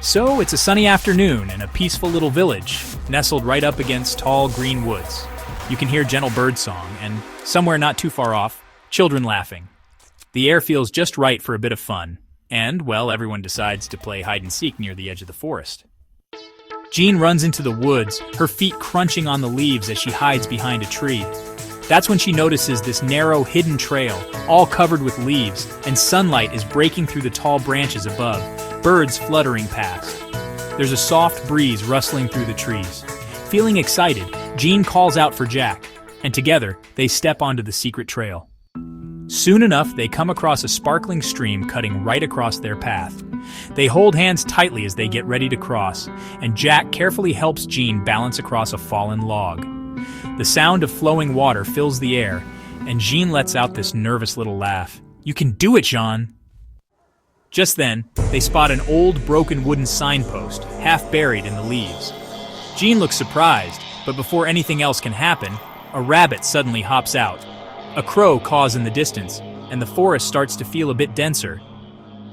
So it's a sunny afternoon in a peaceful little village, nestled right up against tall green woods. You can hear gentle birdsong, and somewhere not too far off, children laughing. The air feels just right for a bit of fun, and, well, everyone decides to play hide-and-seek near the edge of the forest. Jean runs into the woods, her feet crunching on the leaves as she hides behind a tree. That's when she notices this narrow, hidden trail, all covered with leaves, and sunlight is breaking through the tall branches above, birds fluttering past. There's a soft breeze rustling through the trees. Feeling excited, Jean calls out for Jack, and together they step onto the secret trail. Soon enough, they come across a sparkling stream cutting right across their path. They hold hands tightly as they get ready to cross, and Jack carefully helps Jean balance across a fallen log. The sound of flowing water fills the air, and Jean lets out this nervous little laugh. "You can do it, Jean!" Just then, they spot an old, broken wooden signpost, half buried in the leaves. Jean looks surprised, but before anything else can happen, a rabbit suddenly hops out. A crow caws in the distance, and the forest starts to feel a bit denser.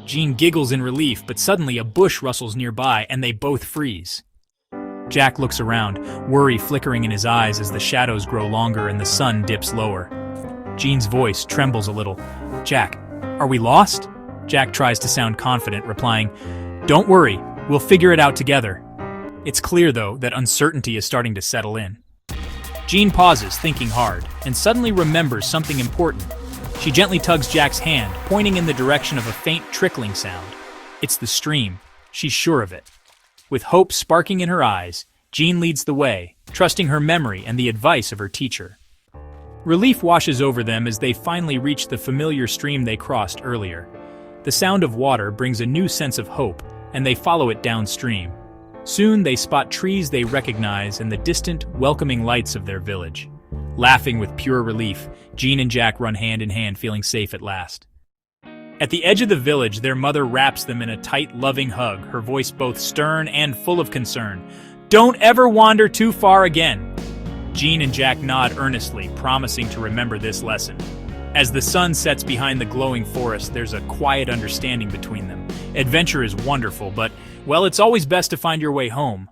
Jean giggles in relief, but suddenly a bush rustles nearby, and they both freeze. Jack looks around, worry flickering in his eyes as the shadows grow longer and the sun dips lower. Jean's voice trembles a little. "Jack, are we lost?" Jack tries to sound confident, replying, "Don't worry, we'll figure it out together." It's clear, though, that uncertainty is starting to settle in. Jean pauses, thinking hard, and suddenly remembers something important. She gently tugs Jack's hand, pointing in the direction of a faint trickling sound. It's the stream. She's sure of it. With hope sparking in her eyes, Jean leads the way, trusting her memory and the advice of her teacher. Relief washes over them as they finally reach the familiar stream they crossed earlier. The sound of water brings a new sense of hope, and they follow it downstream. Soon they spot trees they recognize and the distant, welcoming lights of their village. Laughing with pure relief, Jean and Jack run hand in hand, feeling safe at last. At the edge of the village, their mother wraps them in a tight, loving hug, her voice both stern and full of concern. "Don't ever wander too far again." Jean and Jack nod earnestly, promising to remember this lesson. As the sun sets behind the glowing forest, there's a quiet understanding between them. Adventure is wonderful, but, well, it's always best to find your way home.